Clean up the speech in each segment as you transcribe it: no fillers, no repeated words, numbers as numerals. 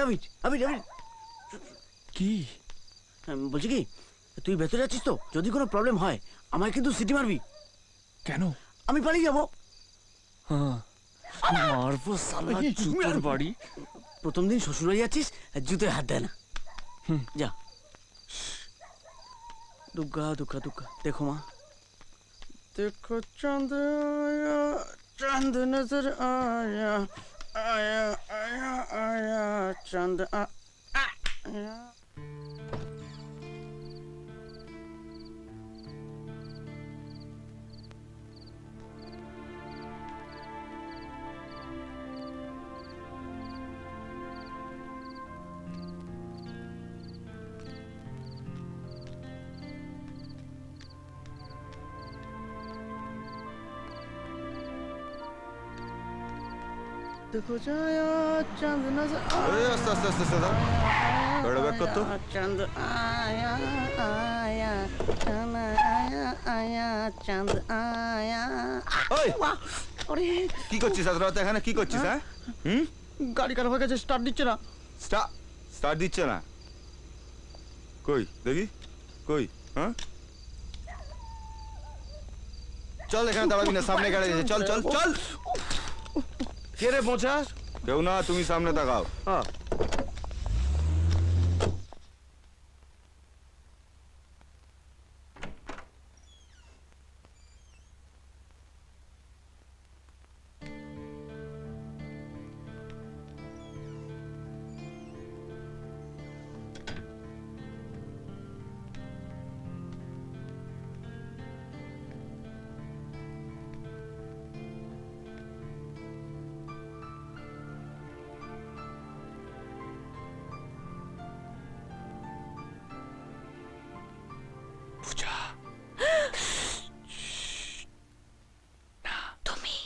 আবির আবির আবির কি বলছি কি, তুই ভেতরে আছিস তো? যদি কোনো প্রবলেম হয় আমায় কিন্তু সিটি মারবি। কেন? আমি পালিয়ে যাবো। হ্যাঁ, মারবো শালা জুতোর বাড়ি। প্রথম দিন শ্বশুর হয়ে যাচ্ছিস, জুতোয় হাত দেয় না। যা। দুগ্গা দুগ্গা দুগ্গা। দেখো মা, देखो चांद आया, चांद नजर आया, आया आया आया चांद आया। देखो जाया चांद नजर আস্তে আস্তে আস্তে আস্তে দাও। বেড়া ব্যাক করতো। चांद आया आया चांद आया आया चांद आया। ওই वाह! अरे কি করছিস এত রাতে এখানে? কি করছিস হ্যাঁ? গাড়ি খারাপ হয়ে গেছে, স্টার্ট দিচ্ছে না। স্টার্ট দিচ্ছে না? কই দেখি, কই? হ্যাঁ, চল এখানে দাঁড়াবি না, সামনে গাড়ি আছে, চল চল চল। কে রে মোচা? কেউ না, তুমি সামনে তাকাও। হ্যাঁ, পূজা, তুমি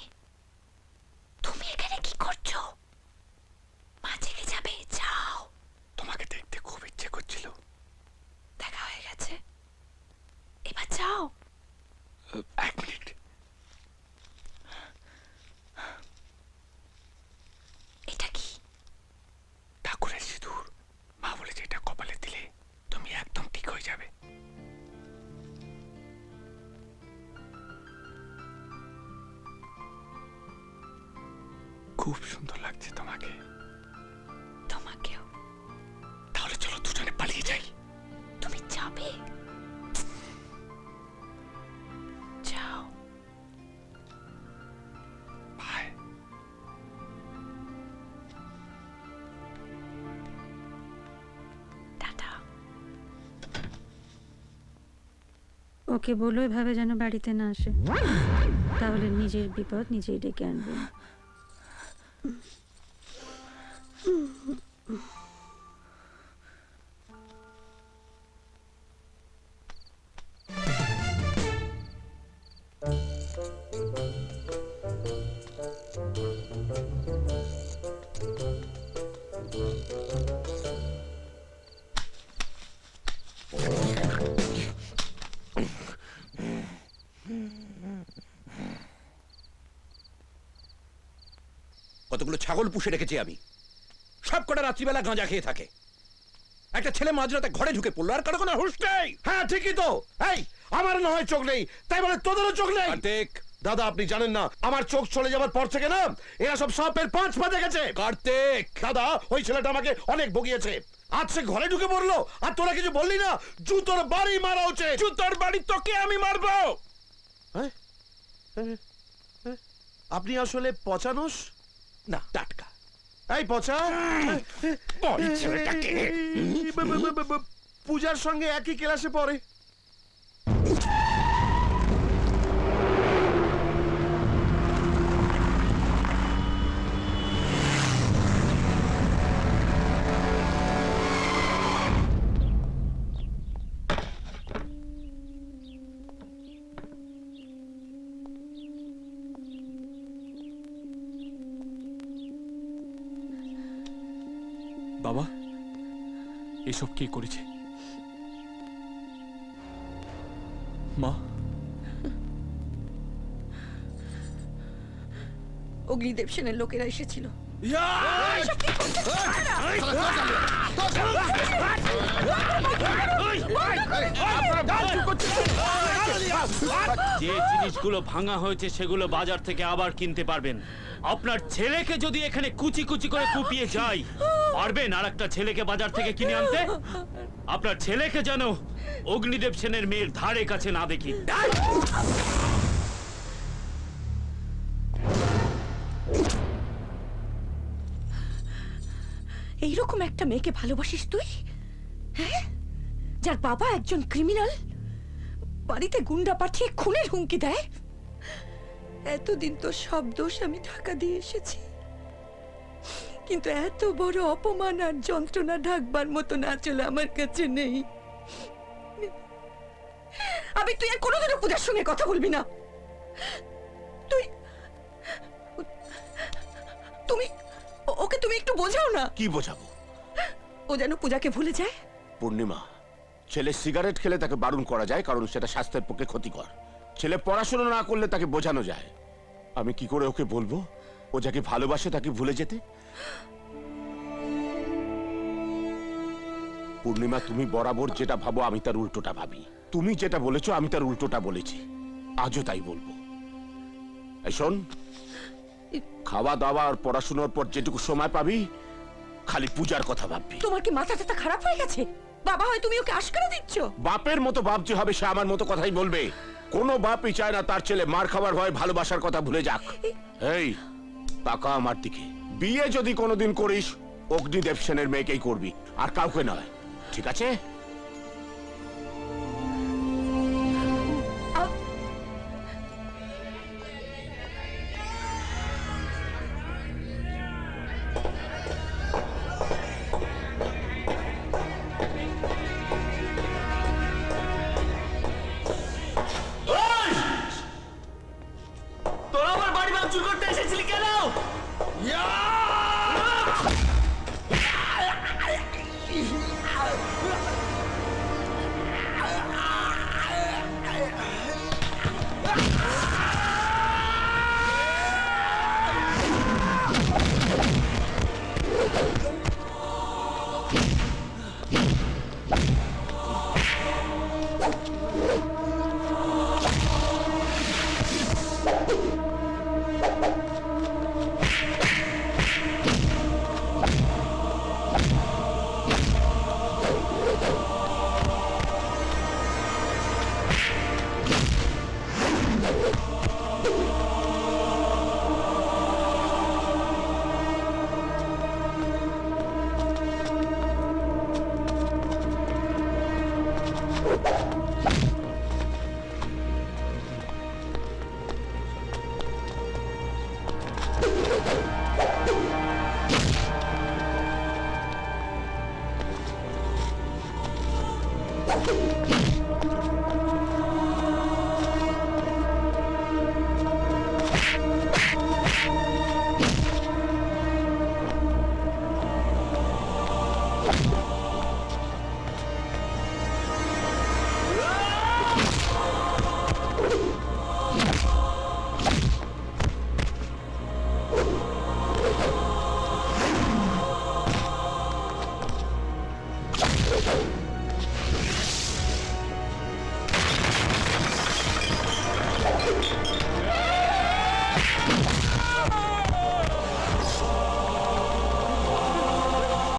তুমি এখানে কি করছো? মা জেগে যাবে, যাও। তোমাকে দেখতে খুব ইচ্ছে করছিল। দেখা হয়ে গেছে, এবার যাও। এক মিনিট। এটা কি? ঠাকুরের সিঁদুর। মা বলেছে এটা কপালে দিলে তুমি একদম ঠিক হয়ে যাবে। খুব সুন্দর লাগছে তোমাকে। তোমাকেও। তাহলে চলো দুজনে পালিয়ে যাই। তুমি যাবে? যাও। ভাই, টাটা। ওকে বলো এভাবে যেন বাড়িতে না আসে, তাহলে নিজের বিপদ নিজেই ডেকে আনবে। কতগুলো ছাগল পুষে রেখেছি আমি, সব কটা রাত্রিবেলা গাঁজা খেয়ে থাকে। একটা ছেলে মাঝরাতে ঘরে ঢুকে পড়লো, আর কারো কোনো হুঁশ নেই। হ্যাঁ ঠিকই তো। এই আমার না হয় চোখ নেই, তাই বলে তোদেরও চোখ নেই? কার্তিক, দাদা আপনি জানেন না, আমার চোখ চলে যাবার পর থেকে না এরা সব সাপের পাঁচ পা দেখেছে। কার্তিক, দাদা ওই ছেলেটা আমাকে অনেক বকিয়েছে, আজ সে ঘরে ঢুকে পড়লো আর তোরা কিছু বললি না? জুতোর বাড়ি মারা উচিত। জুতোর বাড়ি তোকে আমি মারবো। হ্যাঁ? আপনি আসলে পচানোস না, টাটকা। এই পচা বল ছেলেটাকে। পূজার সঙ্গে একই ক্লাসে পড়ে। বাবা, এসব কে করেছে? মা, অগ্নিদেব সেনের লোকেরা এসেছিল। যে জিনিসগুলো ভাঙা হয়েছে সেগুলো বাজার থেকে আবার কিনতে পারবেন। আপনার ছেলেকে যদি এখানে কুচি কুচি করে কুপিয়ে যায়, পারবেন আর একটা ছেলেকে বাজার থেকে কিনে আনতে? আপনার ছেলেকে যেন অগ্নিদেব সেনের মেয়ের ধারে কাছে না দেখি। এইরকম একটা মেয়েকে ভালোবাসিস তুই? হ্যাঁ, যার বাবা একজন ক্রিমিনাল, বাড়িতে গুন্ডা পাঠিয়ে খুনের হুমকি দেয়। এতদিন তো সব দোষ আমি ঢাকা দিয়ে এসেছি, কিন্তু এত বড় অপমান আর যন্ত্রণা ঢাকবার মতো না চলে আমার কাছে নেই। আমি তুই আর কোনোদিনও পূজার সঙ্গে কথা বলবি না। তুমি ওকে তুমি একটু বোঝাও না। কি বোঝাবো? ও যেন পূজাকে ভুলে যায়। পূর্ণিমা, ছেলে সিগারেট খেলে তাকে বারণ করা যায়, কারণ সেটা স্বাস্থ্যের পক্ষে ক্ষতিকর। ছেলে পড়াশোনা না করলে তাকে বোঝানো যায়। আমি কি করে ওকে বলবো ও যাকে ভালোবাসে তাকে ভুলে যেতে? পূর্ণিমা, তুমি বরাবর যেটা ভাবো আমি তার উল্টোটা ভাবি। তুমি যেটা বলেছো আমি তার উল্টোটা বলেছি, আজও তাই বলবো। এই শোন, খাওয়া দাওয়া আর পড়াশোনার পর যেটুকু সময় পাবি খালি পূজার কথা ভাববি। তোমার কি মাথা টাথা খারাপ হয়ে গেছে? বাবা হয় তুমি ওকে আশকারা দিচ্ছ। বাপের মতো বাপ যে হবে সে আমার মতো কথাই বলবে। কোনো বাপই চায় না তার ছেলে মার খাবার ভয় ভালোবাসার কথা ভুলে যাক। এই তাকা আমার দিকে। বিয়ে যদি কোনোদিন করিস অগ্নিদেব সেনের মেয়েকেই করবি, আর কাউকে নয়, ঠিক আছে?